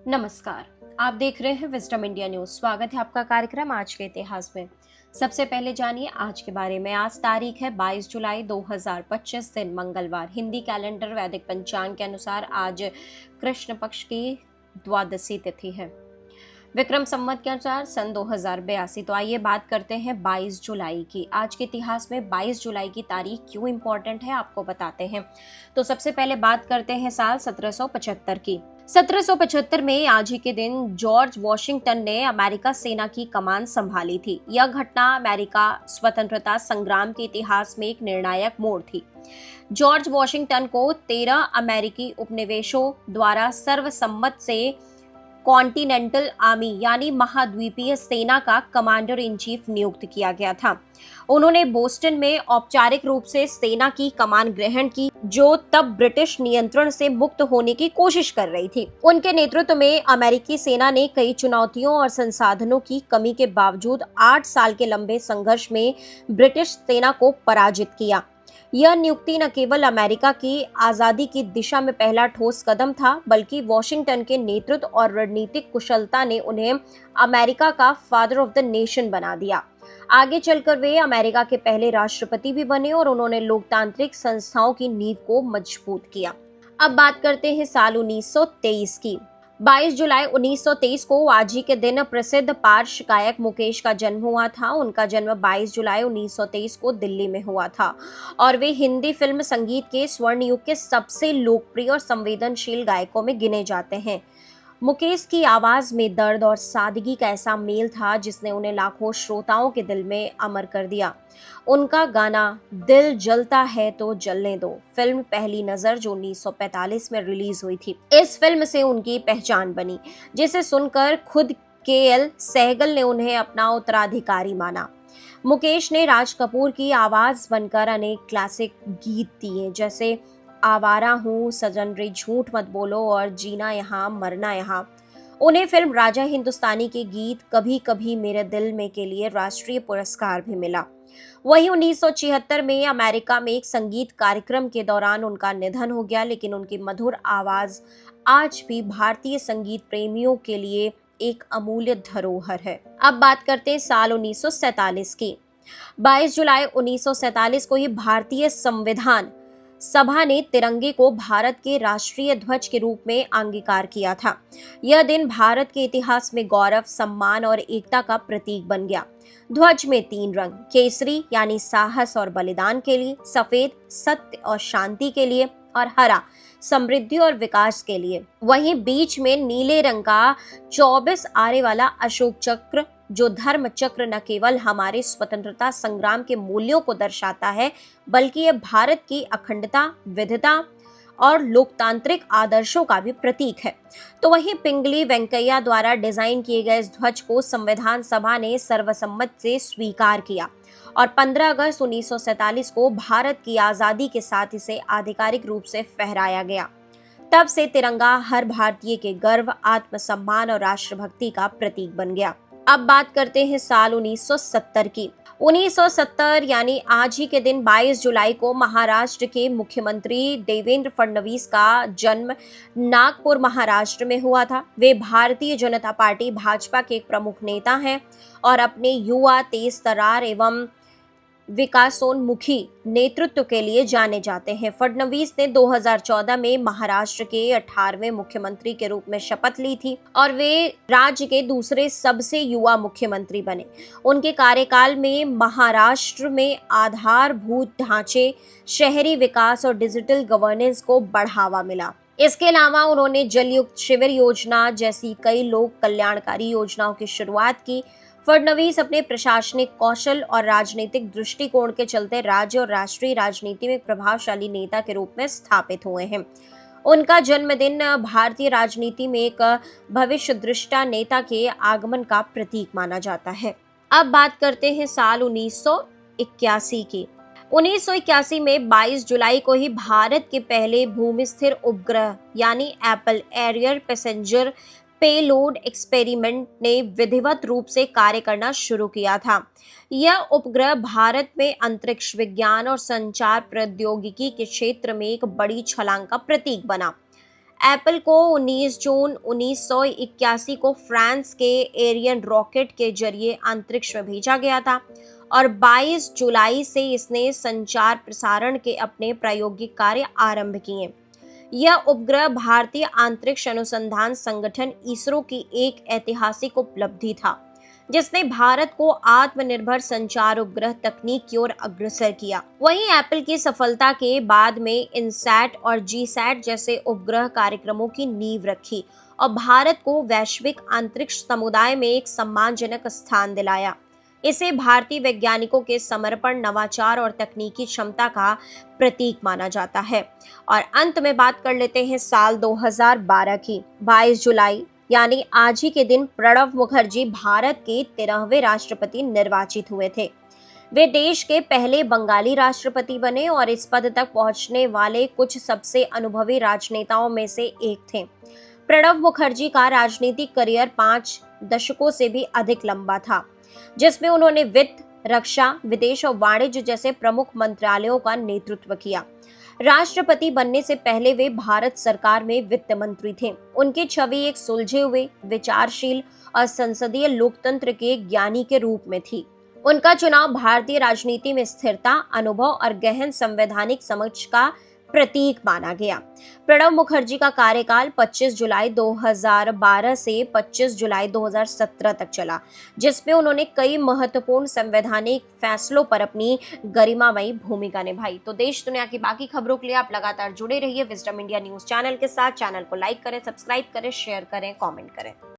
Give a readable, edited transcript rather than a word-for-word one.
नमस्कार। आप देख रहे हैं विजडम इंडिया न्यूज। स्वागत है आपका कार्यक्रम आज के इतिहास में। सबसे पहले जानिए आज के बारे में। आज तारीख है 22 जुलाई 2025, दिन मंगलवार। हिंदी कैलेंडर वैदिक पंचांग के अनुसार आज कृष्ण पक्ष की द्वादशी तिथि है। विक्रम संवत के अनुसार सन 2082। तो आइए बात करते हैं 22 जुलाई की। आज के इतिहास में 22 जुलाई की तारीख क्यों इंपॉर्टेंट है आपको बताते हैं। तो सबसे पहले बात करते हैं साल 1775 की। 1775 में आज ही के दिन जॉर्ज वॉशिंगटन ने अमेरिका सेना की कमान संभाली थी। यह घटना अमेरिका स्वतंत्रता संग्राम के इतिहास में एक निर्णायक मोड़ थी। जॉर्ज वॉशिंगटन को 13 अमेरिकी उपनिवेशों द्वारा सर्वसम्मत से कॉन्टिनेंटल आर्मी यानी महाद्वीपीय सेना का कमांडर इन चीफ नियुक्त किया गया था। उन्होंने बोस्टन में औपचारिक रूप से सेना की कमान ग्रहण की, जो तब ब्रिटिश नियंत्रण से मुक्त होने की कोशिश कर रही थी। उनके नेतृत्व में अमेरिकी सेना ने कई चुनौतियों और संसाधनों की कमी के बावजूद 8 साल के लंबे संघर्ष में ब्रिटिश सेना को पराजित किया। यह नियुक्ति न केवल अमेरिका की आजादी की दिशा में पहला ठोस कदम था, बल्कि वॉशिंगटन के नेतृत्व और रणनीतिक कुशलता ने उन्हें अमेरिका का फादर ऑफ द नेशन बना दिया। आगे चलकर वे अमेरिका के पहले राष्ट्रपति भी बने और उन्होंने लोकतांत्रिक संस्थाओं की नींव को मजबूत किया। अब बात करते हैं साल 1923 की। 22 जुलाई 1923 को आज ही के दिन प्रसिद्ध पार्श्व गायक मुकेश का जन्म हुआ था। उनका जन्म 22 जुलाई 1923 को दिल्ली में हुआ था और वे हिंदी फिल्म संगीत के स्वर्ण युग के सबसे लोकप्रिय और संवेदनशील गायकों में गिने जाते हैं। मुकेश की आवाज में दर्द और सादगी का ऐसा मेल था जिसने उन्हें लाखों श्रोताओं के दिल में अमर कर दिया। उनका गाना दिल जलता है तो जलने दो फिल्म पहली नजर, जो 1945 में रिलीज हुई थी, इस फिल्म से उनकी पहचान बनी, जिसे सुनकर खुद के.एल. सहगल ने उन्हें अपना उत्तराधिकारी माना। मुकेश ने राज कपूर की आवाज बनकर अनेक क्लासिक गीत दिए, जैसे आवारा हूँ, सजन रे झूठ मत बोलो और जीना यहाँ मरना यहाँ। उन्हें फिल्म राजा हिंदुस्तानी के गीत कभी कभी मेरे दिल में के लिए राष्ट्रीय पुरस्कार भी मिला। वहीं 1976 में अमेरिका में एक संगीत कार्यक्रम के दौरान उनका निधन हो गया, लेकिन उनकी मधुर आवाज आज भी भारतीय संगीत प्रेमियों के लिए एक अमूल्य धरोहर है। अब बात करते हैं साल 1947 की। 22 जुलाई 1947 को ही भारतीय संविधान सभा ने तिरंगे को भारत के राष्ट्रीय ध्वज के रूप में अंगीकार किया था। यह दिन भारत के इतिहास में गौरव, सम्मान और एकता का प्रतीक बन गया। ध्वज में 3 रंग, केसरी यानी साहस और बलिदान के लिए, सफेद सत्य और शांति के लिए और हरा समृद्धि और विकास के लिए। वहीं बीच में नीले रंग का 24 आरे वाला अशोक चक्र, जो धर्म चक्र न केवल हमारे स्वतंत्रता संग्राम के मूल्यों को दर्शाता है, बल्कि यह भारत की अखंडता, विविधता और लोकतांत्रिक आदर्शों का भी प्रतीक है। तो वहीं पिंगली वेंकैया द्वारा डिजाइन किए गए इस ध्वज को संविधान सभा ने सर्वसम्मत से स्वीकार किया और 15 अगस्त 1947 को भारत की आजादी के साथ इसे आधिकारिक रूप से फहराया गया। तब से तिरंगा हर भारतीय के गर्व, आत्मसम्मान और राष्ट्रभक्ति का प्रतीक बन गया। अब बात करते हैं साल 1970 की। 1970 यानी आज ही के दिन 22 जुलाई को महाराष्ट्र के मुख्यमंत्री देवेंद्र फडणवीस का जन्म नागपुर, महाराष्ट्र में हुआ था। वे भारतीय जनता पार्टी भाजपा के एक प्रमुख नेता हैं और अपने युवा, तेज तर्रार एवं विकासोन्मुखी नेतृत्व के लिए जाने जाते हैं। फडणवीस ने 2014 में महाराष्ट्र के 18वें मुख्यमंत्री के रूप में शपथ ली थी और वे राज्य के दूसरे सबसे युवा मुख्यमंत्री बने। उनके कार्यकाल में महाराष्ट्र में आधारभूत ढांचे, शहरी विकास और डिजिटल गवर्नेंस को बढ़ावा मिला। इसके अलावा उन्होंने जलयुक्त शिविर योजना जैसी कई लोक कल्याणकारी योजनाओं की शुरुआत की। फडणवीस अपने प्रशासनिक कौशल और राजनीतिक दृष्टिकोण के चलते राज्य और राष्ट्रीय राजनीति में एक प्रभावशाली नेता के रूप में स्थापित हुए हैं। उनका जन्मदिन भारतीय राजनीति में एक भविष्य दृष्टा नेता के आगमन का प्रतीक माना जाता है। अब बात करते हैं साल 1981 की। 1981 में 22 जुलाई को ही भारत के पहले भूमि स्थिर उपग्रह यानी Apple arrear passenger payload experiment ने विधिवत रूप से कार्य करना शुरू किया था। यह उपग्रह भारत में अंतरिक्ष विज्ञान और संचार प्रौद्योगिकी के क्षेत्र में एक बड़ी छलांग का प्रतीक बना। एप्पल को 19 जून 1981 को फ्रांस के एरियन रॉकेट के जरिए अंतरिक्ष में भेजा गया था और 22 जुलाई से इसने संचार प्रसारण के अपने प्रायोगिक कार्य आरंभ किए। यह उपग्रह भारतीय अंतरिक्ष अनुसंधान संगठन इसरो की एक ऐतिहासिक उपलब्धि था, जिसने भारत को आत्मनिर्भर संचार उपग्रह तकनीक की ओर अग्रसर किया। वहीं एप्पल की सफलता के बाद में इनसैट और जीसैट जैसे उपग्रह कार्यक्रमों की नींव रखी और भारत को वैश्विक अंतरिक्ष समुदाय में एक सम्मानजनक स्थान दिलाया। इसे भारतीय वैज्ञानिकों के समर्पण, नवाचार और तकनीकी क्षमता का प्रतीक माना जाता है। और अंत में बात कर लेते हैं साल 2012 की। 22 जुलाई यानी आज ही के दिन प्रणब मुखर्जी भारत के 13वें राष्ट्रपति निर्वाचित हुए थे। वे देश के पहले बंगाली राष्ट्रपति बने और इस पद तक पहुंचने वाले कुछ सबसे अनुभवी राजनेताओं में से एक थे। प्रणब मुखर्जी का राजनीतिक करियर 5 दशकों से भी अधिक लंबा था, जिसमें उन्होंने वित्त, रक्षा, विदेश और वाणिज्य जैसे प्रमुख मंत्रालयों का नेतृत्व किया। राष्ट्रपति बनने से पहले वे भारत सरकार में वित्त मंत्री थे। उनकी छवि एक सुलझे हुए, विचारशील और संसदीय लोकतंत्र के ज्ञानी के रूप में थी। उनका चुनाव भारतीय राजनीति में स्थिरता, अनुभव और गहन संवैधानिक समझ का प्रतीक माना गया। प्रणब मुखर्जी का कार्यकाल 25 जुलाई 2012 से 25 जुलाई 2017 तक चला, जिसमें उन्होंने कई महत्वपूर्ण संवैधानिक फैसलों पर अपनी गरिमामयी भूमिका निभाई। तो देश दुनिया की बाकी खबरों के लिए आप लगातार जुड़े रहिए विजडम इंडिया न्यूज चैनल के साथ। चैनल को लाइक करें, सब्सक्राइब करें, शेयर करें, कमेंट करें।